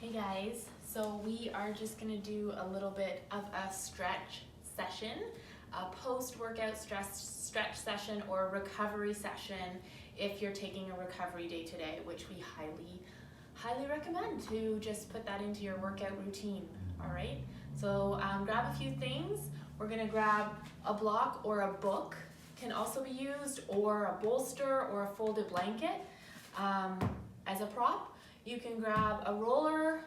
Hey guys, so we are just going to do a little bit of a stretch session, a post-workout stretch session or a recovery session if you're taking a recovery day today, which we highly recommend to just put that into your workout routine. All right, so grab a few things. We're going to grab a block or a book, can also be used, or a bolster or a folded blanket as a prop. You can grab a roller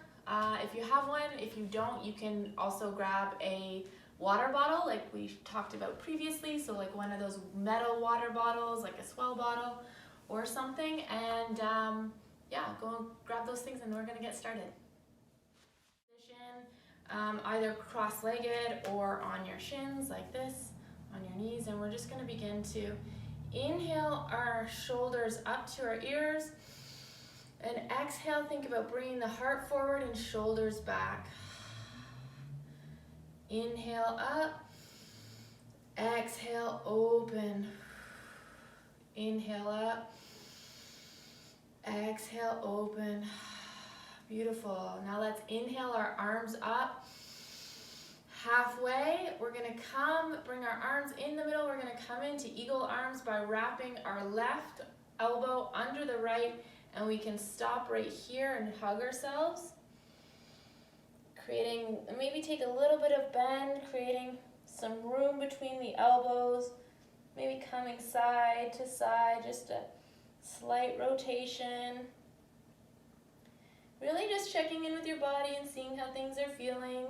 if you have one. If you don't, you can also grab a water bottle like we talked about previously. So like one of those metal water bottles, like a Swell bottle or something. And yeah, go and grab those things and we're gonna get started. Position, either cross-legged or on your shins like this, on your knees. And we're just gonna begin to inhale our shoulders up to our ears. And exhale, think about bringing the heart forward and shoulders back. Inhale up. Exhale, open. Inhale up. Exhale, open. Beautiful. Now let's inhale our arms up. Halfway, we're gonna bring our arms in the middle. We're gonna come into eagle arms by wrapping our left elbow under the right. And we can stop right here and hug ourselves, creating, maybe take a little bit of bend, creating some room between the elbows, maybe coming side to side, just a slight rotation. Really just checking in with your body and seeing how things are feeling.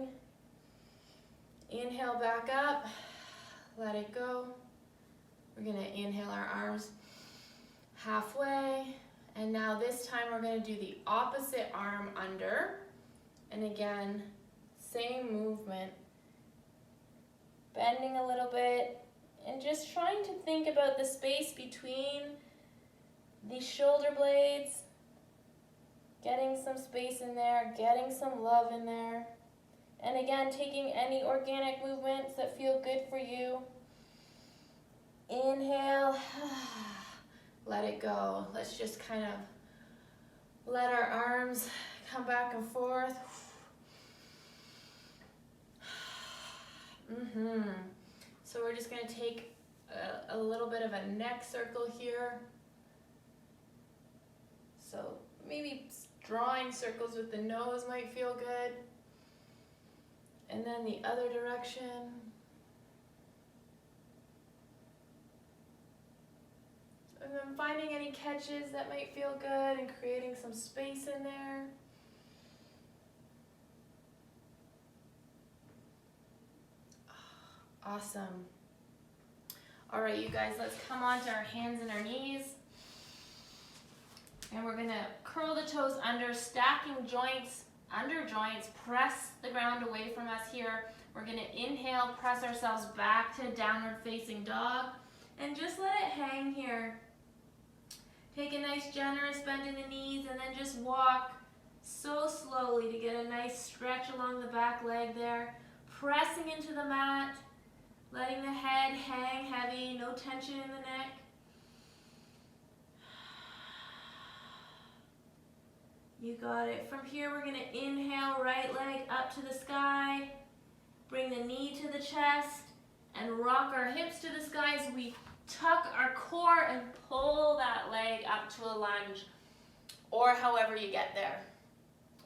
Inhale back up, let it go. We're gonna inhale our arms halfway. And now this time we're going to do the opposite arm under. And again, same movement. Bending a little bit and just trying to think about the space between the shoulder blades. Getting some space in there, getting some love in there. And again, taking any organic movements that feel good for you. Inhale. Let it go. Let's just kind of let our arms come back and forth. So we're just going to take a little bit of a neck circle here. So maybe drawing circles with the nose might feel good. And then the other direction. And then finding any catches that might feel good and creating some space in there. Awesome. All right, you guys, let's come onto our hands and our knees. And we're gonna curl the toes under, stacking joints, under joints, press the ground away from us here. We're gonna inhale, press ourselves back to downward facing dog, and just let it hang here. Take a nice generous bend in the knees and then just walk so slowly to get a nice stretch along the back leg there. Pressing into the mat, letting the head hang heavy, no tension in the neck. You got it. From here we're going to inhale, right leg up to the sky. Bring the knee to the chest and rock our hips to the sky as we tuck our core and pull that leg up to a lunge, or however you get there.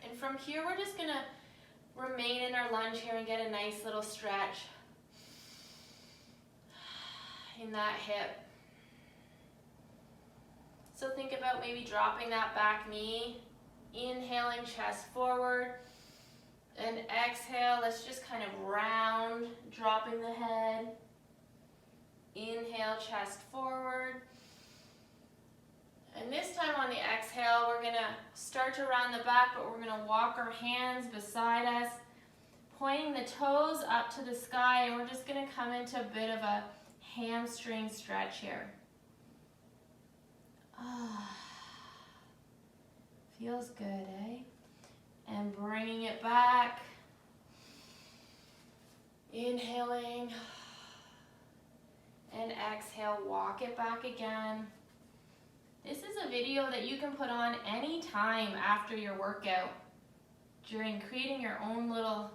And from here, we're just gonna remain in our lunge here and get a nice little stretch in that hip. So think about maybe dropping that back knee, inhaling chest forward, and exhale, let's just kind of round, dropping the head. Inhale, chest forward. And this time on the exhale, we're gonna start to round the back, but we're gonna walk our hands beside us, pointing the toes up to the sky, and we're just gonna come into a bit of a hamstring stretch here. Feels good, eh? And bringing it back. Inhaling. And exhale, walk it back again. This is a video that you can put on any time after your workout. during creating your own little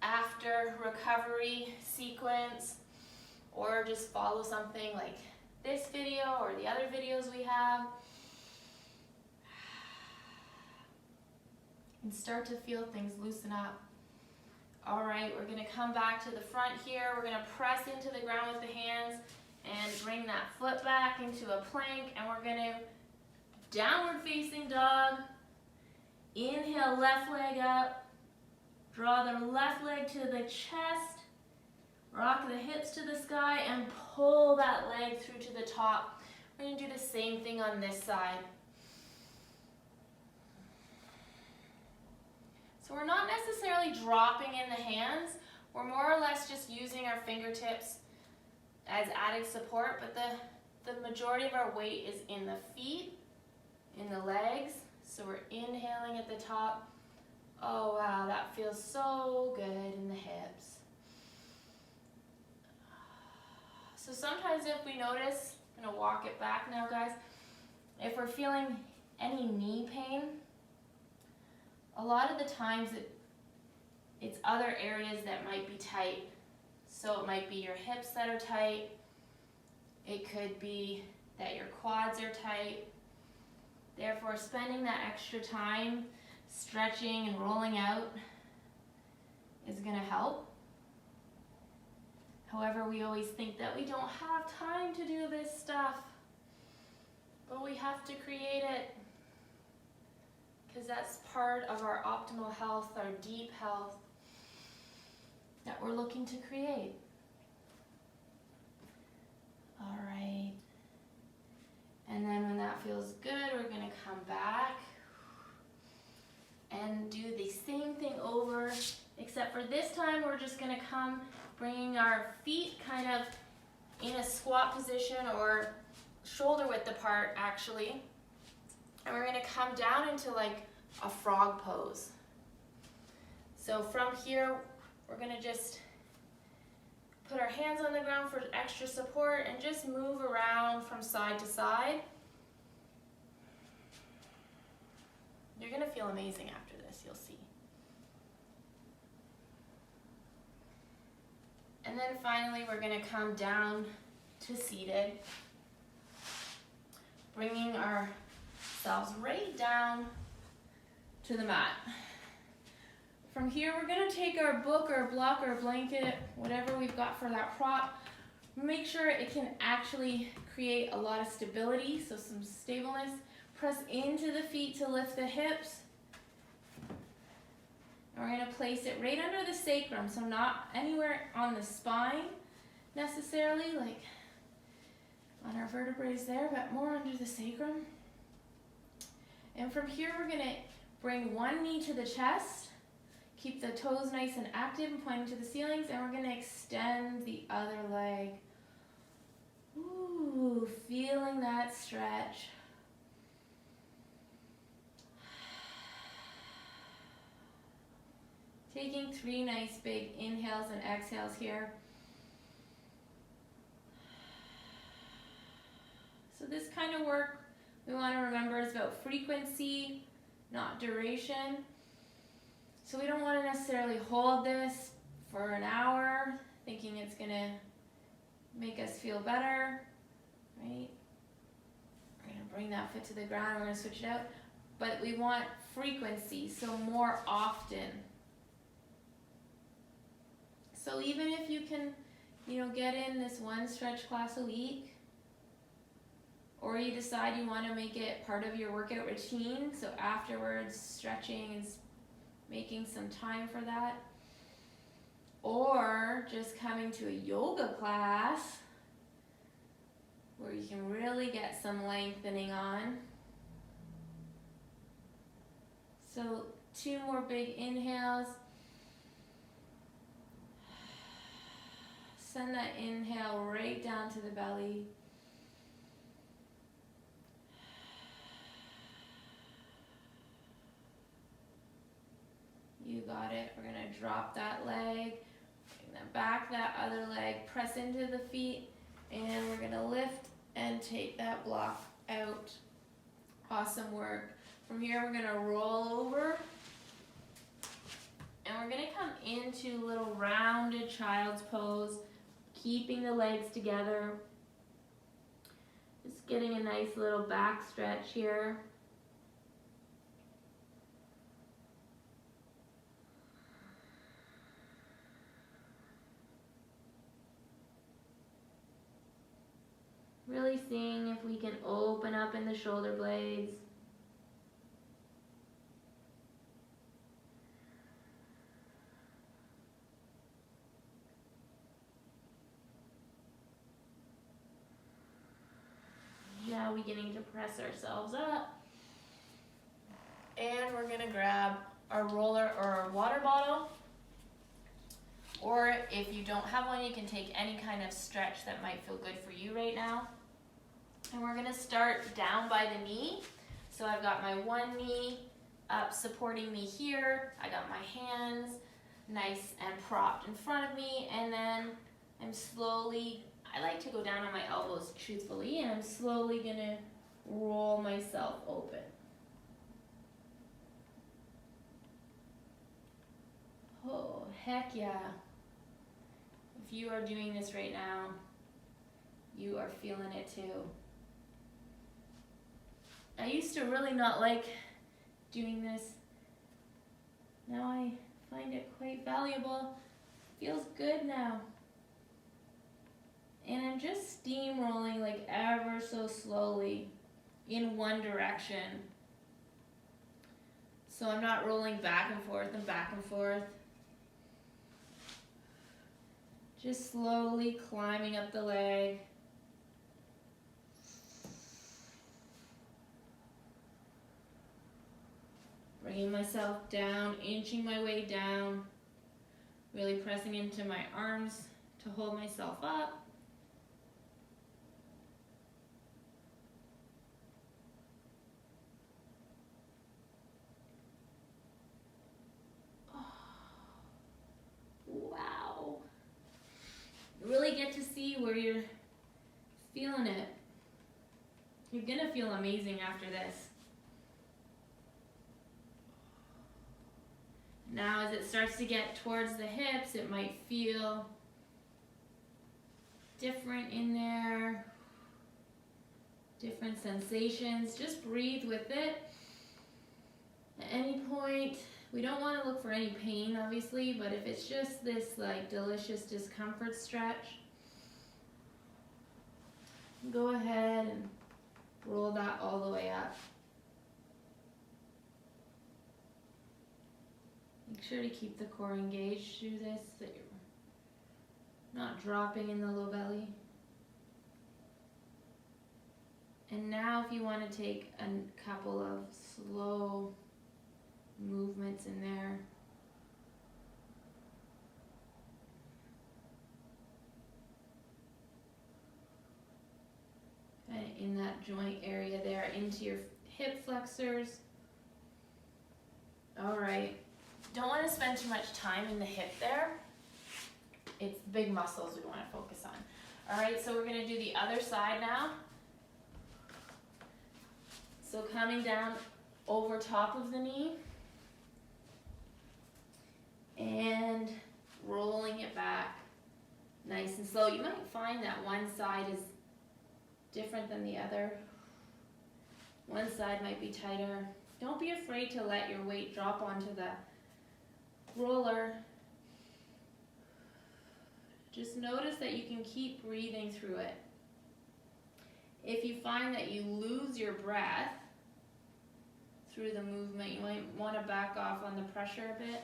after recovery sequence, or just follow something like this video or the other videos we have, and start to feel things loosen up. All right, we're gonna come back to the front here. We're gonna press into the ground with the hands and bring that foot back into a plank, and we're gonna downward facing dog. Inhale, left leg up. Draw the left leg to the chest. Rock the hips to the sky and pull that leg through to the top. We're gonna do the same thing on this side. So we're not necessarily dropping in the hands. We're more or less just using our fingertips as added support, but the majority of our weight is in the feet, in the legs. So we're inhaling at the top. Oh wow, that feels so good in the hips. So sometimes if we notice, I'm gonna walk it back now, guys. If we're feeling any knee pain, a lot of the times it's other areas that might be tight. So it might be your hips that are tight. It could be that your quads are tight. Therefore, spending that extra time stretching and rolling out is going to help. However, we always think that we don't have time to do this stuff, but we have to create it, because that's part of our optimal health, our deep health that we're looking to create. All right. And then when that feels good, we're going to come back and do the same thing over, except for this time we're just going to come bringing our feet kind of in a squat position or shoulder width apart actually. And we're going to come down into like a frog pose. So from here, we're going to just put our hands on the ground for extra support and just move around from side to side. You're going to feel amazing after this, you'll see. And then finally, we're going to come down to seated, bringing ourselves right down to the mat. From here, we're going to take our book or block or blanket, whatever we've got for that prop. Make sure it can actually create a lot of stability, so some stableness. Press into the feet to lift the hips. And we're going to place it right under the sacrum, so not anywhere on the spine necessarily, like on our vertebrae there, but more under the sacrum. And from here, we're going to bring one knee to the chest. Keep the toes nice and active and pointing to the ceilings, and we're going to extend the other leg. Ooh, feeling that stretch. Taking 3 nice big inhales and exhales here. So this kind of work we want to remember is about frequency, not duration. So we don't want to necessarily hold this for an hour thinking it's going to make us feel better, right? We're going to bring that foot to the ground, we're going to switch it out. But we want frequency, so more often. So even if you can, get in this one stretch class a week, or you decide you want to make it part of your workout routine, so afterwards stretching is making some time for that, or just coming to a yoga class where you can really get some lengthening on. So 2 more big inhales. Send that inhale right down to the belly. You got it. We're going to drop that leg, bring that back, that other leg, press into the feet, and we're going to lift and take that block out. Awesome work. From here, we're going to roll over child's pose, keeping the legs together. Just getting a nice little back stretch here. Really seeing if we can open up in the shoulder blades. Now beginning to press ourselves up. And we're gonna grab our roller or our water bottle. Or if you don't have one, you can take any kind of stretch that might feel good for you right now. And we're gonna start down by the knee. So I've got my one knee up supporting me here. I got my hands nice and propped in front of me, and then I'm slowly, I like to go down on my elbows truthfully, and I'm slowly gonna roll myself open. Oh, heck yeah. If you are doing this right now, you are feeling it too. I used to really not like doing this. Now I find it quite valuable. Feels good now. And I'm just steamrolling like ever so slowly in one direction. So I'm not rolling back and forth and back and forth. Just slowly climbing up the leg. Bringing myself down, inching my way down. Really pressing into my arms to hold myself up. Wow. You really get to see where you're feeling it. You're gonna feel amazing after this. Now as it starts to get towards the hips, it might feel different in there. Different sensations. Just breathe with it. At any point, we don't want to look for any pain, obviously, but if it's just this like delicious discomfort stretch, go ahead and roll that all the way up. Make sure to keep the core engaged through this, so that you're not dropping in the low belly. And now if you want to take a couple of slow movements in there. And in that joint area there, into your hip flexors. All right. Don't want to spend too much time in the hip there. It's the big muscles we want to focus on. All right, so we're going to do the other side now. So coming down over top of the knee and rolling it back nice and slow. You might find that one side is different than the other. One side might be tighter. Don't be afraid to let your weight drop onto the roller. Just notice that you can keep breathing through it. If you find that you lose your breath through the movement, you might want to back off on the pressure a bit.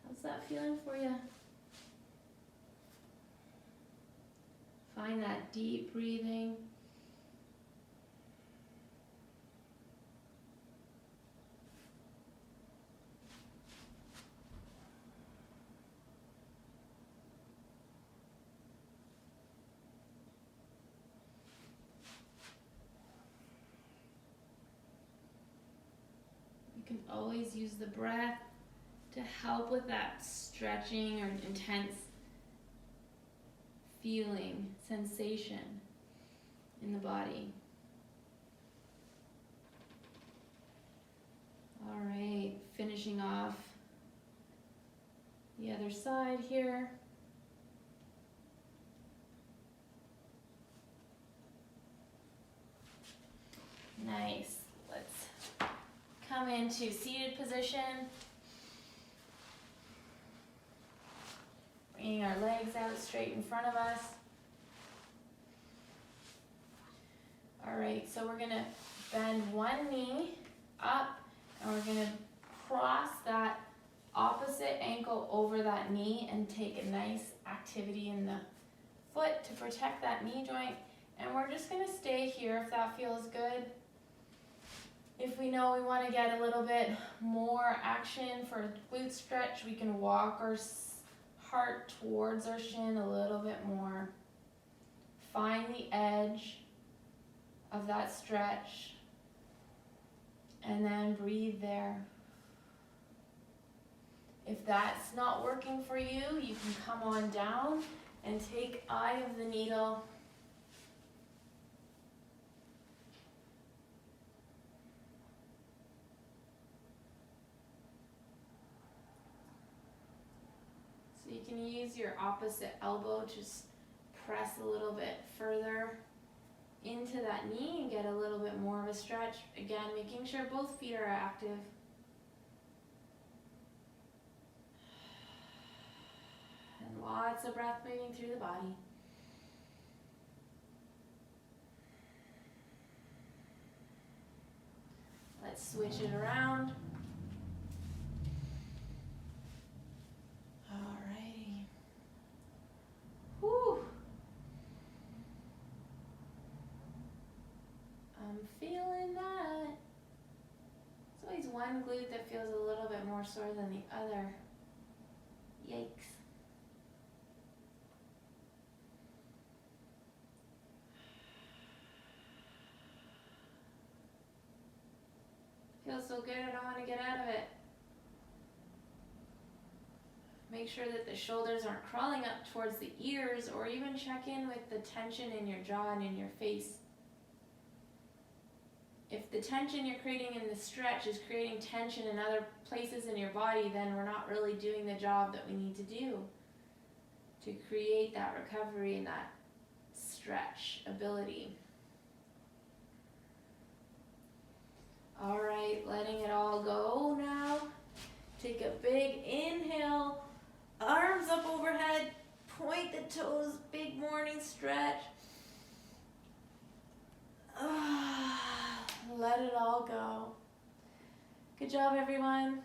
How's that feeling for you? Find that deep breathing. always use the breath to help with that stretching or intense feeling, sensation in the body. All right, finishing off the other side here. Nice. Let's come into seated position. Bringing our legs out straight in front of us. All right, so we're gonna bend one knee up and we're gonna cross that opposite ankle over that knee and take a nice activity in the foot to protect that knee joint. And we're just gonna stay here if that feels good. If we know we wanna get a little bit more action for glute stretch, we can walk our heart towards our shin a little bit more. Find the edge of that stretch and then breathe there. If that's not working for you, you can come on down and take eye of the needle. So you can use your opposite elbow, just press a little bit further into that knee and get a little bit more of a stretch. Again, making sure both feet are active. And lots of breath moving through the body. Let's switch it around. Alrighty. Whew. I'm feeling that. There's always one glute that feels a little bit more sore than the other. Yikes. Feels so good, I don't want to get out of it. Make sure that the shoulders aren't crawling up towards the ears, or even check in with the tension in your jaw and in your face. If the tension you're creating in the stretch is creating tension in other places in your body, then we're not really doing the job that we need to do to create that recovery and that stretch ability. All right, letting it all go now. Take a big inhale, arms up overhead, point the toes, big morning stretch. Let it all go. Good job, everyone.